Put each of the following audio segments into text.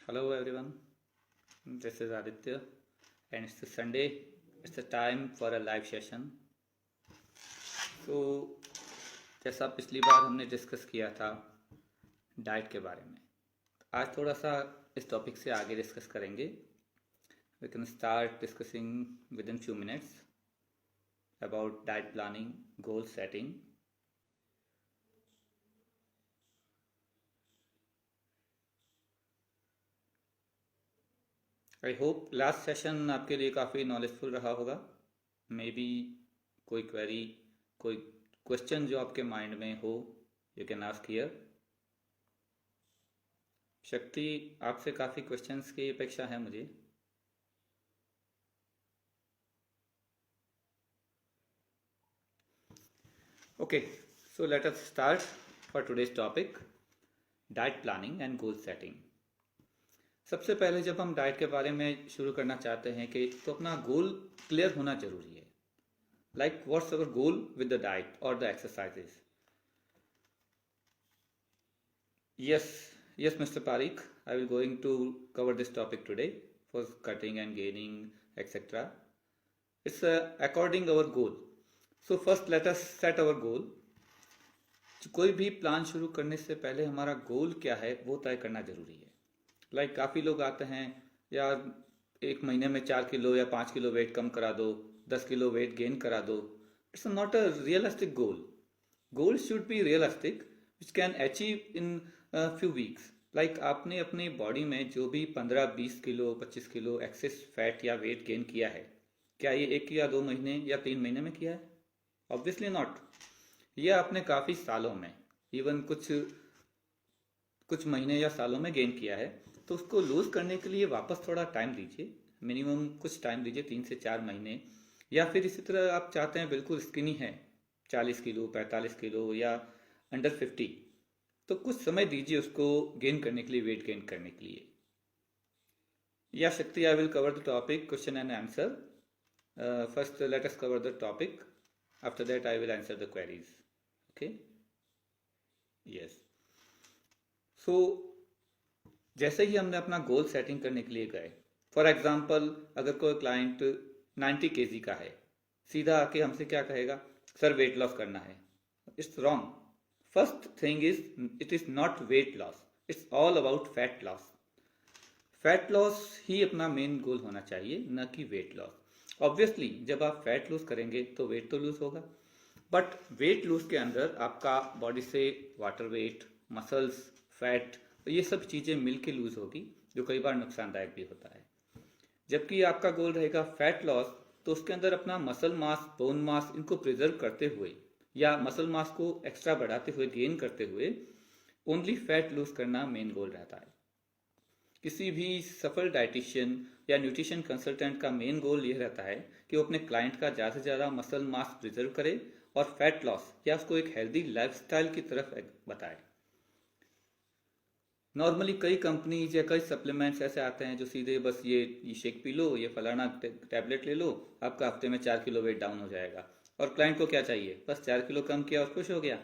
Hello everyone, this is Aditya and it's a Sunday. It's a time for a live session. तो जैसा पिछली बार हमने discuss किया था डाइट के बारे में, आज थोड़ा सा इस टॉपिक से आगे डिस्कस करेंगे. We can start discussing within few minutes about diet planning, goal setting. I hope last session आपके लिए काफ़ी नॉलेजफुल रहा होगा. मे बी कोई क्वेरी, कोई क्वेश्चन जो आपके माइंड में हो, यू कैन आस्क हियर. शक्ति, आपसे काफ़ी क्वेश्चंस की अपेक्षा है मुझे. Okay, so let us start for today's topic, diet planning and goal setting. सबसे पहले जब हम डाइट के बारे में शुरू करना चाहते हैं कि तो अपना गोल क्लियर होना जरूरी है. Like what's our goal with the diet और the exercises. yes Mr. Parikh, I will going to cover this topic today for cutting and gaining etc. It's according our goal. So first let us set our goal. कोई भी plan शुरू करने से पहले हमारा गोल क्या है वो तय करना जरूरी है. लाइक काफ़ी लोग आते हैं, यार एक महीने में 4 किलो या 5 किलो वेट कम करा दो, 10 किलो वेट गेन करा दो. It's not a realistic goal. Goal should be realistic which can achieve in few weeks. Like आपने अपनी बॉडी में जो भी 15-20 किलो 25 किलो एक्सेस फैट या वेट गेन किया है, क्या ये 1 या 2 महीने या 3 महीने में किया है? Obviously not. ये आपने काफ़ी सालों में, इवन कुछ महीने या सालों में गेन किया है. तो उसको लूज करने के लिए वापस थोड़ा टाइम दीजिए, मिनिमम कुछ टाइम दीजिए, 3 से 4 महीने. या फिर इसी तरह आप चाहते हैं बिल्कुल स्किनी है, 40 किलो 45 किलो या अंडर 50, तो कुछ समय दीजिए उसको गेन करने के लिए, वेट गेन करने के लिए. या Shakti, I will cover the topic question and answer. First let us cover the topic, after that I will answer the queries. Okay, yes. So जैसे ही हमने अपना गोल सेटिंग करने के लिए गए, फॉर एग्जाम्पल अगर कोई क्लाइंट 90 kg का है, सीधा आके हमसे क्या कहेगा, सर वेट लॉस करना है. It's wrong. First thing is it is not weight loss, it's all about fat loss. Fat loss ही अपना मेन गोल होना चाहिए, न कि वेट लॉस. ऑब्वियसली जब आप फैट लूज करेंगे तो वेट तो लूज होगा, बट वेट लूज के अंदर आपका बॉडी से वाटर वेट, मसल्स, फैट, तो ये सब चीज़ें मिलके लूज होगी, जो कई बार नुकसानदायक भी होता है. जबकि आपका गोल रहेगा फैट लॉस, तो उसके अंदर अपना मसल मास, बोन मास, इनको प्रिजर्व करते हुए या मसल मास को एक्स्ट्रा बढ़ाते हुए, गेन करते हुए ओनली फैट लूज करना मेन गोल रहता है. किसी भी सफल डाइटिशियन या न्यूट्रिशन कंसल्टेंट का मेन गोल ये रहता है कि वो अपने क्लाइंट का ज़्यादा से ज़्यादा मसल मास प्रिजर्व करे और फैट लॉस या उसको एक हेल्दी लाइफस्टाइल की तरफ बताए. नॉर्मली कई कंपनीज या कई सप्लीमेंट्स ऐसे आते हैं जो सीधे बस ये शेक पी लो, ये फलाना टैबलेट ले लो, आपका हफ्ते में 4 किलो वेट डाउन हो जाएगा. और क्लाइंट को क्या चाहिए, बस 4 किलो कम किया और खुश हो गया.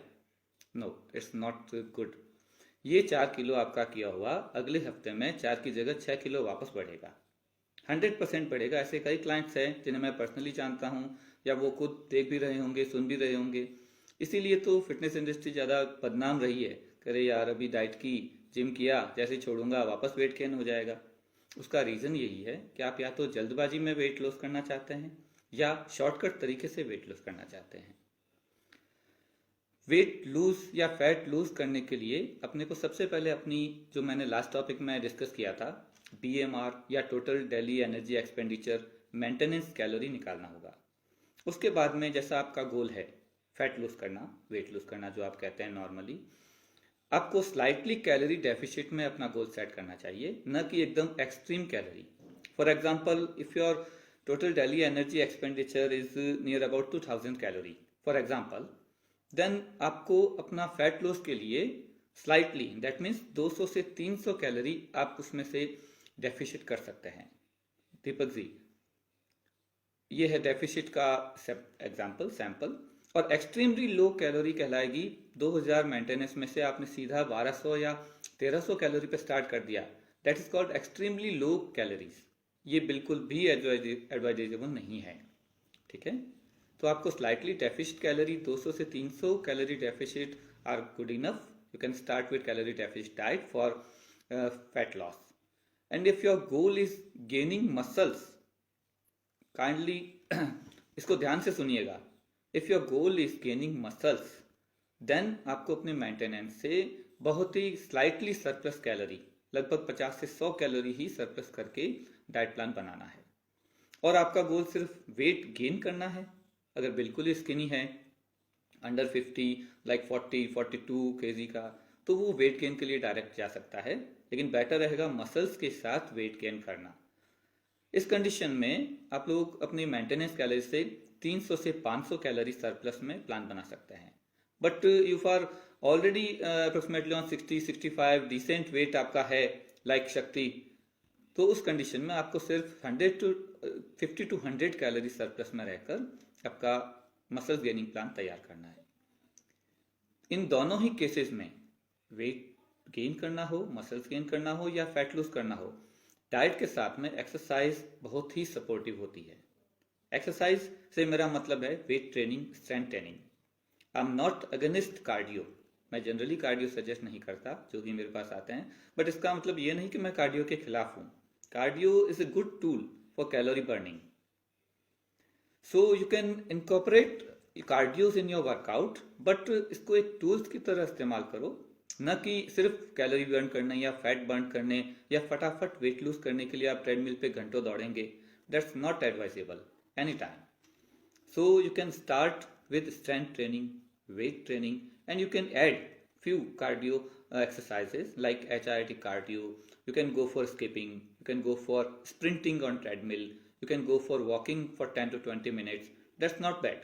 No, it's not good. ये 4 किलो आपका किया हुआ अगले हफ्ते में 4 की जगह 6 किलो वापस बढ़ेगा, 100% बढ़ेगा. ऐसे कई क्लाइंट्स हैं जिन्हें मैं पर्सनली जानता हूँ, या वो खुद देख भी रहे होंगे, सुन भी रहे होंगे. इसीलिए तो फिटनेस इंडस्ट्री ज़्यादा बदनाम रही है. करे यार अभी डाइट की, जिम किया, जैसे छोड़ूंगा वापस वेट गेन हो जाएगा. उसका रीज़न यही है कि आप या तो जल्दबाजी में वेट लॉस करना चाहते हैं या शॉर्टकट तरीके से वेट लॉस करना चाहते हैं. वेट लूज या फैट लूज करने के लिए अपने को सबसे पहले अपनी, जो मैंने लास्ट टॉपिक में डिस्कस किया था, BMR या total daily energy expenditure maintenance calorie निकालना होगा. उसके बाद में जैसा आपका गोल है फैट लूज करना, वेट लूज करना जो आप कहते हैं नॉर्मली, आपको स्लाइटली कैलोरी डेफिसिट में अपना गोल सेट करना चाहिए, न कि एकदम extreme calorie. For example if your total daily energy expenditure is near about 2000 calorie for example, then आपको अपना फैट लॉस के लिए स्लाइटली, दैट मीन्स 200 से 300 कैलोरी आप उसमें से डेफिसिट कर सकते हैं. दीपक जी, ये है डेफिसिट का एग्जाम्पल, सैंपल. और एक्सट्रीमली लो कैलोरी कहलाएगी 2000 मेंटेनेंस में से आपने सीधा 1200 या 1300 कैलोरी पे स्टार्ट कर दिया, that is called extremely low calories. ये बिल्कुल भी एडवाइजेबल नहीं है, ठीक है। तो आपको स्लाइटली डेफिशिट कैलोरी 200 से 300 calorie deficit are good enough. You can start with calorie deficit diet for fat loss. And if your goal is gaining muscles, kindly इसको ध्यान से सुनिएगा, if your goal is gaining muscles then आपको अपने maintenance से बहुत ही slightly surplus calorie, लगभग 50 से 100 कैलोरी ही सरप्लस करके डाइट प्लान बनाना है। और आपका गोल सिर्फ वेट गेन करना है, अगर बिल्कुल ही स्किनी है, अंडर 50 लाइक 40-42 केजी का, तो वो वेट गेन के लिए डायरेक्ट जा सकता है, लेकिन बेटर रहेगा मसल्स के साथ वेट गेन करना। इस कंडीशन में आप लोग अपनी मेंटेनेंस कैलोरी से 300 से 500 कैलोरी सरप्लस में प्लान बना सकते हैं। But you are already approximately on 60-65, decent weight आपका है लाइक शक्ति, तो उस कंडीशन में आपको सिर्फ 50 to 100 कैलोरी सरप्लस में रहकर आपका मसल्स गेनिंग प्लान तैयार करना है। इन दोनों ही केसेस में, वेट गेन करना हो, मसल्स गेन करना हो या फैट लूज करना हो, डाइट के साथ में एक्सरसाइज बहुत ही सपोर्टिव होती है। एक्सरसाइज से मेरा मतलब है weight training, strength training. I am not against cardio, मैं जनरली कार्डियो सजेस्ट नहीं करता जो भी मेरे पास आते हैं, बट इसका मतलब ये नहीं कि मैं कार्डियो के खिलाफ हूँ। Cardio is a good tool for calorie burning, so you can incorporate cardios in your workout, but इसको एक टूल्स की तरह इस्तेमाल करो, न कि सिर्फ कैलोरी बर्न करने या फैट बर्न करने या फटाफट वेट लूज करने के लिए आप ट्रेडमिल पे घंटों दौड़ेंगे। That's not advisable any time. So you can start with strength training, weight training, and you can add few cardio exercises like HIIT cardio. You can go for skipping, you can go for sprinting on treadmill, you can go for walking for 10 to 20 minutes. That's not bad.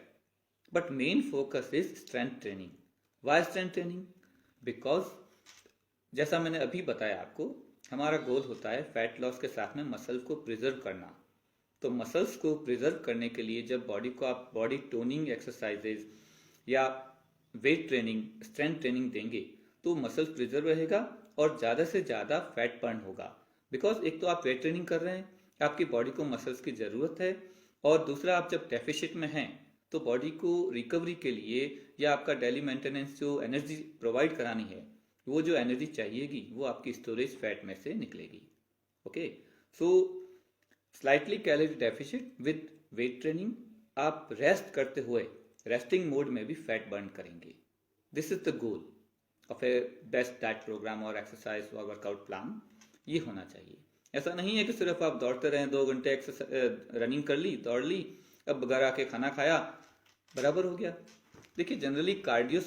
But main focus is strength training. Why strength training? Because जैसा मैंने अभी बताया आपको, हमारा गोल होता है fat loss के साथ में मसल को प्रिजर्व करना। तो मसल्स को प्रिजर्व करने के लिए जब बॉडी को आप बॉडी टोनिंग एक्सरसाइजेज या वेट ट्रेनिंग, स्ट्रेंथ ट्रेनिंग देंगे तो मसल्स प्रिजर्व रहेगा और ज़्यादा से ज़्यादा फैट बर्न होगा। बिकॉज एक तो आप वेट ट्रेनिंग कर रहे हैं, आपकी बॉडी को मसल्स की ज़रूरत है, और दूसरा आप जब डेफिशिट में हैं तो बॉडी को रिकवरी के लिए या आपका डेली मेंटेनेंस जो एनर्जी प्रोवाइड करानी है, वो जो एनर्जी चाहिएगी वो आपकी स्टोरेज फैट में से निकलेगी। Okay, so slightly calorie deficit with weight training, आप रेस्ट करते हुए रेस्टिंग मोड में भी फैट बर्न करेंगे। This is the goal of a best diet program और एक्सरसाइज और वर्कआउट प्लान। ये होना चाहिए। ऐसा नहीं है कि सिर्फ आप दौड़ते रहें, 2 घंटे एक्सरसाइज रनिंग कर ली, दौड़ ली, अब घर आके खाना खाया, बराबर हो गया। देखिए generally cardio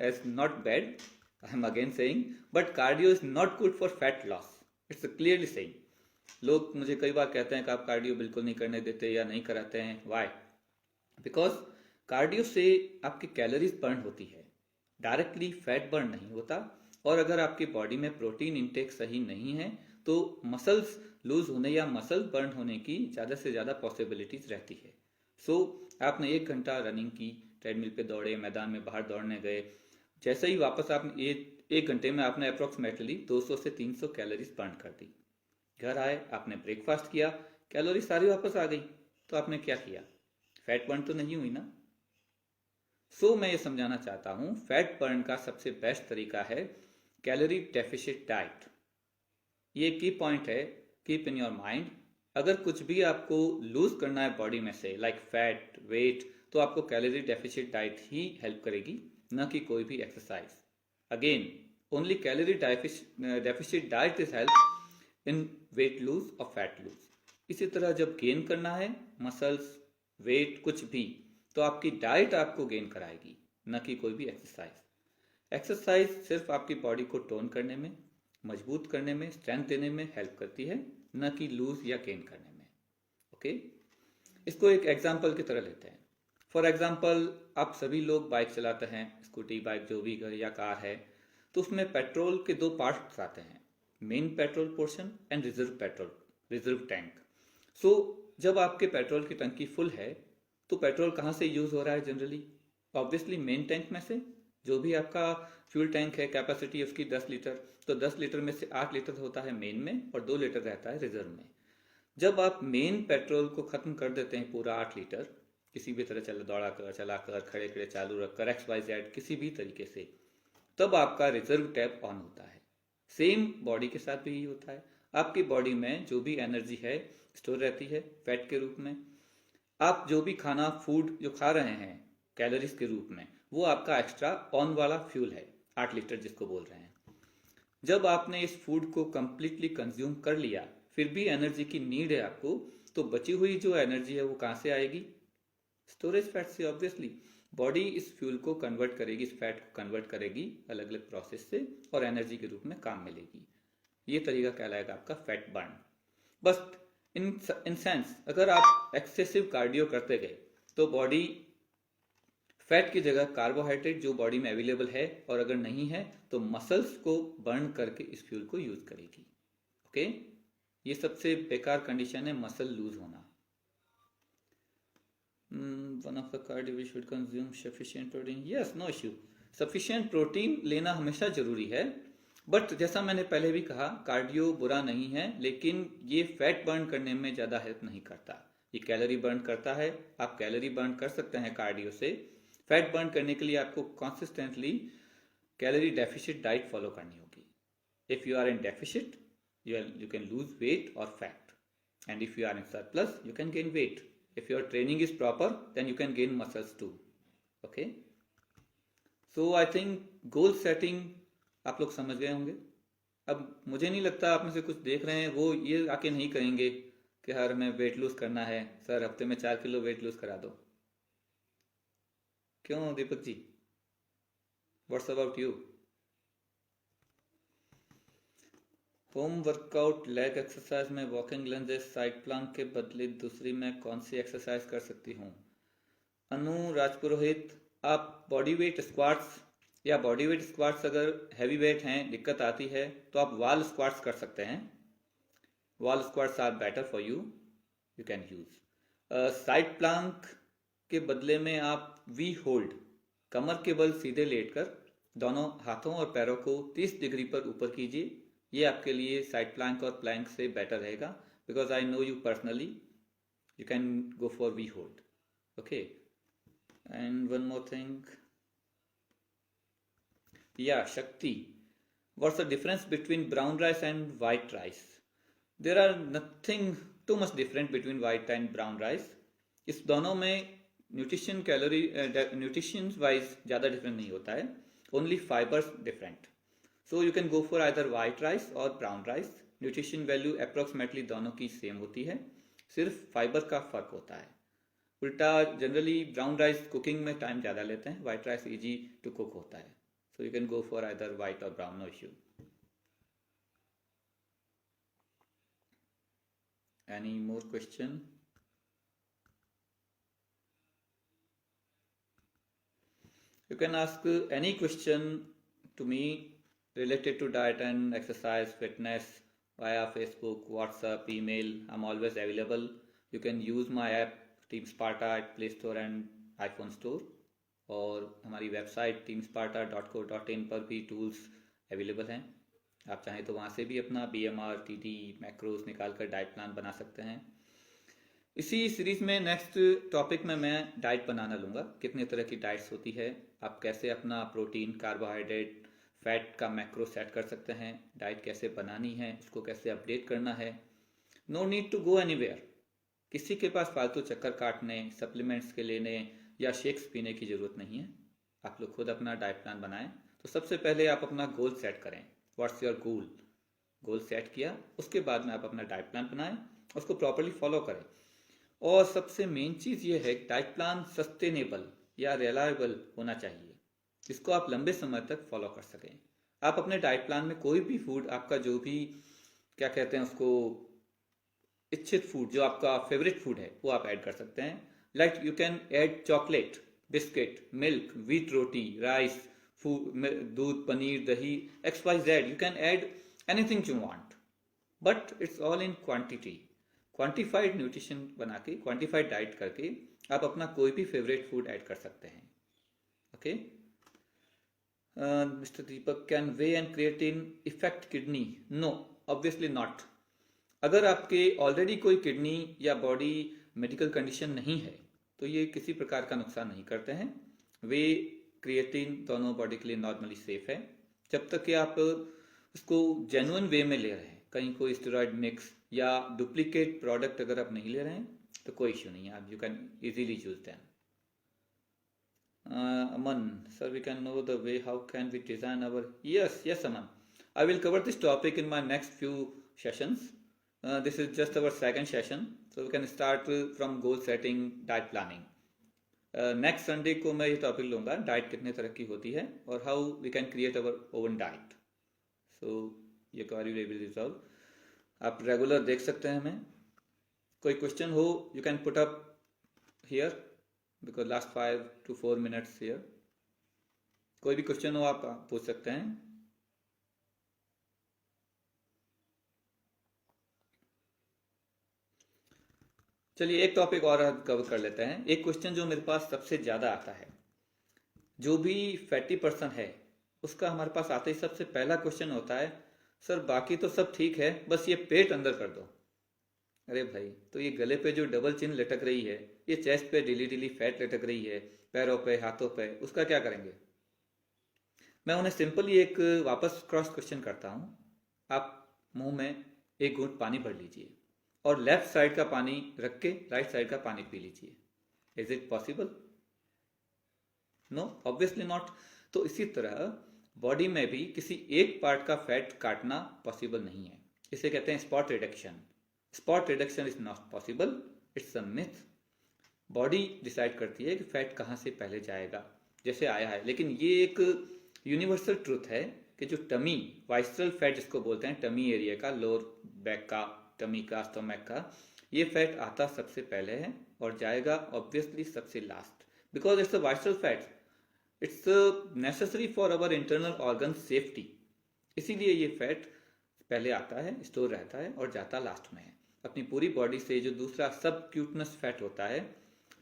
is not bad, I am again saying, but cardio is not good for fat loss, it's clearly saying. लोग मुझे कई बार कहते हैं कि आप कार्डियो बिल्कुल नहीं करने देते या नहीं कराते हैं। वाई? बिकॉज कार्डियो से आपकी कैलोरीज बर्न होती है, डायरेक्टली फैट बर्न नहीं होता, और अगर आपकी बॉडी में प्रोटीन इंटेक सही नहीं है तो मसल्स लूज होने या मसल बर्न होने की ज़्यादा से ज़्यादा पॉसिबिलिटीज रहती है। सो आपने 1 घंटा रनिंग की, ट्रेडमिल पे दौड़े, मैदान में बाहर दौड़ने गए, जैसे ही वापस आपने 1 घंटे में आपने अप्रोक्सीमेटली 200 से 300 कैलोरीज बर्न कर दी। घर आए, आपने ब्रेकफास्ट किया, कैलोरी सारी वापस आ गई, तो आपने क्या किया? फैट बर्न तो नहीं हुई ना। सो मैं ये समझाना चाहता हूं, फैट बर्न का सबसे बेस्ट तरीका है कैलोरी डेफिशिट डाइट। ये की पॉइंट है, कीप इन योर माइंड। अगर कुछ भी आपको लूज करना है बॉडी में से, लाइक फैट, वेट, तो आपको कैलोरी डेफिशिट डाइट ही हेल्प करेगी, न कि कोई भी exercise. Again, only calorie deficit diet is help in weight lose और फैट लूज। इसी तरह जब गेन करना है मसल्स, वेट, कुछ भी, तो आपकी डाइट आपको गेन कराएगी, न कि कोई भी एक्सरसाइज। एक्सरसाइज सिर्फ आपकी बॉडी को टोन करने में, मजबूत करने में, स्ट्रेंथ देने में हेल्प करती है, न कि लूज या गेन करने में। ओके, इसको एक एग्जाम्पल की तरह लेते हैं। फॉर एग्जाम्पल, आप सभी लोग बाइक चलाते हैं, स्कूटी, बाइक जो भी या कार है, तो उसमें पेट्रोल के 2 पार्ट्स आते हैं, main petrol portion and reserve tank. So जब आपके पेट्रोल की टंकी फुल है तो पेट्रोल कहाँ से यूज हो रहा है जनरली? ऑब्वियसली मेन टैंक में से, जो भी आपका फ्यूल टैंक है, कैपेसिटी उसकी 10 लीटर, तो 10 लीटर में से 8 लीटर होता है मेन में और 2 लीटर रहता है रिजर्व में। जब आप मेन पेट्रोल को खत्म कर देते हैं पूरा 8 लीटर, किसी भी तरह दौड़ा कर, चला कर, खड़े खड़े चालू रख कर, XYZ किसी भी तरीके से, तब आपका रिजर्व टैप ऑन होता है। सेम बॉडी के साथ भी यही होता है। आपकी बॉडी में जो भी एनर्जी है स्टोर रहती है फैट के रूप में। आप जो भी खाना फूड जो खा रहे हैं कैलोरीज के रूप में, वो आपका एक्स्ट्रा ऑन वाला फ्यूल है, 8 लीटर जिसको बोल रहे हैं। जब आपने इस फूड को कंप्लीटली कंज्यूम कर लिया, फिर भी एनर्जी की नीड है आपको, तो बची हुई जो एनर्जी है वो कहाँ से आएगी? स्टोरेज फैट से ऑब्वियसली। बॉडी इस फ्यूल को कन्वर्ट करेगी, इस फैट को कन्वर्ट करेगी अलग अलग प्रोसेस से और एनर्जी के रूप में काम मिलेगी। ये तरीका कहलाएगा आपका फैट बर्न। बस इन सेंस अगर आप एक्सेसिव कार्डियो करते गए तो बॉडी फैट की जगह कार्बोहाइड्रेट जो बॉडी में अवेलेबल है, और अगर नहीं है तो मसल्स को बर्न करके इस फ्यूल को यूज करेगी। ओके, ये सबसे बेकार कंडीशन है मसल लूज होना। One of the cardio we should consume sufficient protein, yes, no issue. Sufficient protein लेना हमेशा जरूरी है, बट जैसा मैंने पहले भी कहा कार्डियो बुरा नहीं है, लेकिन ये फैट बर्न करने में ज़्यादा हेल्प नहीं करता। ये कैलोरी बर्न करता है, आप कैलोरी बर्न कर सकते हैं कार्डियो से। फैट बर्न करने के लिए आपको consistently calorie deficit diet follow करनी होगी। If you are in deficit you can lose weight or fat, and if you are in surplus you can gain weight. If your training is proper then you can gain muscles too. Okay, so I think goal setting आप लोग समझ गए होंगे। अब मुझे नहीं लगता आप में से कुछ देख रहे हैं वो ये आके नहीं कहेंगे कि यार हमें वेट लूज करना है सर, हफ्ते में 4 किलो वेट लूज करा दो। क्यों Deepak ji, what's about you? Home workout leg exercise में वॉकिंग लंजेस साइड प्लांक के बदले दूसरी में कौन सी एक्सरसाइज कर सकती हूँ? अनु राजपुरोहित, आप बॉडी वेट स्क्वाट्स या बॉडी वेट स्क्वाट्स अगर हैवी वेट हैं, दिक्कत आती है, तो आप वॉल स्क्वाट्स कर सकते हैं। Wall squats are better for you, you can use. Side plank के बदले में आप वी होल्ड, कमर के बल सीधे लेटकर दोनों हाथों और पैरों को 30 डिग्री पर ऊपर कीजिए। ये आपके लिए साइड प्लैंक और प्लैंक से बेटर रहेगा, because I know you personally, you can go for V hold. Okay, and one more thing, yeah Shakti, what's the difference between brown rice and white rice? There are nothing too much different between white and brown rice. इस दोनों में nutrition calorie nutrition wise ज़्यादा different नहीं होता है, only fibres different. So you can go for either white rice or brown rice. Nutrition value approximately दोनों की same होती है, सिर्फ फाइबर का फर्क होता है। उल्टा जनरली ब्राउन राइस कुकिंग में टाइम ज़्यादा लेते हैं, white rice easy to cook होता है। So you can go for either white or brown, no issue. Any more question? You can ask any question to me related to diet and exercise, fitness via Facebook, WhatsApp, email. I'm always available. You can use my app Team Sparta at Play Store and iPhone Store, और हमारी website teamsparta.co.in पर भी tools available हैं। आप चाहें तो वहाँ से भी अपना BMR, TD, मैक्रोस निकाल कर डाइट प्लान बना सकते हैं। इसी सीरीज में नेक्स्ट टॉपिक में मैं डाइट बनाना लूँगा, कितने तरह की डाइट्स होती है, आप कैसे अपना प्रोटीन, कार्बोहाइड्रेट, फैट का मैक्रो सेट कर सकते हैं, डाइट कैसे बनानी है, उसको कैसे अपडेट करना है। No need to go anywhere, किसी के पास फालतू चक्कर काटने, सप्लीमेंट्स के लेने या शेक्स पीने की ज़रूरत नहीं है। आप लोग खुद अपना डाइट प्लान बनाएं। तो सबसे पहले आप अपना गोल सेट करें, what's your goal. Goal set किया, उसके बाद में आप अपना डाइट प्लान बनाएं, उसको प्रॉपरली फॉलो करें। और सबसे मेन चीज़ ये है डाइट प्लान सस्टेनेबल या रिलायबल होना चाहिए, जिसको आप लंबे समय तक फॉलो कर सकें। आप अपने डाइट प्लान में कोई भी फूड, आपका जो भी क्या कहते हैं उसको, इच्छित फूड, जो आपका फेवरेट फूड है, वो आप ऐड कर सकते हैं। Like you can add chocolate, biscuit, milk, wheat roti, rice, दूध, पनीर, दही, XYZ, you can add anything you want, but it's all in quantity. Quantified nutrition बना के, क्वांटिफाइड डाइट करके आप अपना कोई भी फेवरेट फूड ऐड कर सकते हैं। Okay, Mr. Deepak, can whey and creatine affect kidney? No, obviously not. अगर आपके ऑलरेडी कोई किडनी या बॉडी मेडिकल कंडीशन नहीं है तो ये किसी प्रकार का नुकसान नहीं करते हैं। वे क्रिएटिन दोनों बॉडी के लिए नॉर्मली सेफ है जब तक कि आप उसको जेन्युइन वे में ले रहे हैं। कहीं कोई स्टेरॉइड मिक्स या डुप्लीकेट प्रोडक्ट अगर आप नहीं ले रहे हैं तो कोई इश्यू नहीं है, आप you can easily use them. Aman, sir, we can know the way how can we design our... Yes, Aman. I will cover this topic in my next few sessions. This is just our second session, so we can start from goal setting, diet planning. Next Sunday को मैं ये topic लूँगा, diet कितने तरह की होती है और how we can create our own diet. So ये क्वेरी विल रिजॉल्व। आप रेगुलर देख सकते हैं हमें। कोई क्वेश्चन हो you can put up here because last 5 to 4 minutes here. कोई भी क्वेश्चन हो आप पूछ सकते हैं। चलिए एक टॉपिक और कवर कर लेते हैं। एक क्वेश्चन जो मेरे पास सबसे ज़्यादा आता है, जो भी फैटी पर्सन है उसका हमारे पास आते ही सबसे पहला क्वेश्चन होता है, सर बाकी तो सब ठीक है, बस ये पेट अंदर कर दो। अरे भाई, तो ये गले पे जो डबल चिन लटक रही है, ये चेस्ट पे ढीली फैट लटक रही है, पैरों पे, हाथों पे, उसका क्या करेंगे? मैं उन्हें सिंपली एक वापस क्रॉस क्वेश्चन करता हूँ। आप मुंह में एक घूंट पानी भर लीजिए और लेफ्ट साइड का पानी रख के राइट साइड का पानी पी लीजिए। Is it possible? No, obviously not. तो इसी तरह बॉडी में भी किसी एक पार्ट का फैट काटना पॉसिबल नहीं है। इसे कहते हैं spot reduction. Spot reduction is not possible, it's a myth. Body decide करती है कि फैट कहाँ से पहले जाएगा, जैसे आया है। लेकिन ये एक यूनिवर्सल ट्रूथ है कि जो टमी, वाइसरल फैट जिसको बोलते हैं, टमी एरिया का, लोअर बैक का, टमी का, स्टोमक का, ये फैट आता सबसे पहले है और जाएगा ऑब्वियसली सबसे last, because it's a visceral fat, it's necessary for our internal organ safety. इसीलिए ये फैट पहले आता है, स्टोर रहता है और जाता लास्ट में है। अपनी पूरी बॉडी से जो दूसरा सबक्यूटनस फैट होता है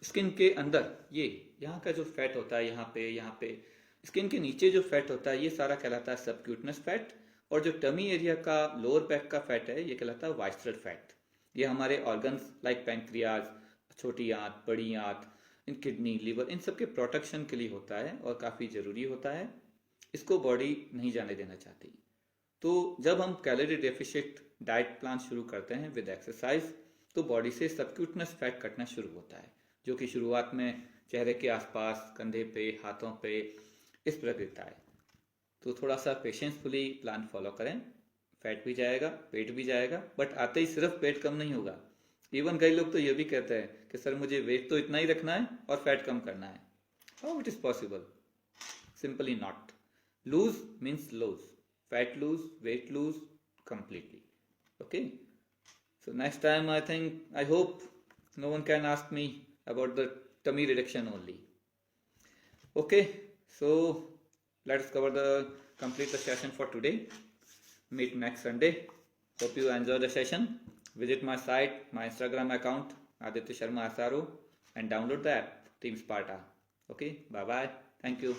स्किन के अंदर, ये यहाँ का जो फैट होता है, यहाँ पे स्किन के नीचे जो फैट होता है, ये सारा कहलाता है सबक्यूटनस फैट। और जो टमी एरिया का लोअर बैक का फैट है, ये कहलाता है वाइसरल फैट। ये हमारे ऑर्गन्स लाइक पैंक्रियाज, छोटी आंत, बड़ी आंत, इन किडनी, लिवर, इन सब के प्रोटेक्शन के लिए होता है और काफ़ी ज़रूरी होता है। इसको बॉडी नहीं जाने देना चाहती। तो जब हम कैलोरी डेफिशिएंट डाइट प्लान शुरू करते हैं विद एक्सरसाइज, तो बॉडी से सबक्यूटनस फैट कटना शुरू होता है, जो कि शुरुआत में चेहरे के आसपास, कंधे पे, हाथों पे इस तरह गिरता है। तो थोड़ा सा पेशेंसफुली प्लान फॉलो करें, फैट भी जाएगा, पेट भी जाएगा, बट आते ही सिर्फ पेट कम नहीं होगा। इवन कई लोग तो ये भी कहते हैं कि सर मुझे वेट तो इतना ही रखना है और फैट कम करना है। How it is possible? Simply not. Lose means lose, fat lose, weight lose completely. Okay, so next time I hope no one can ask me about the tummy reduction only. Okay, so let's complete the session for today. Meet next Sunday. Hope you enjoy the session. Visit my site, my Instagram account Aditya Sharma SRO, and download the app Team Sparta. Okay, bye bye, thank you.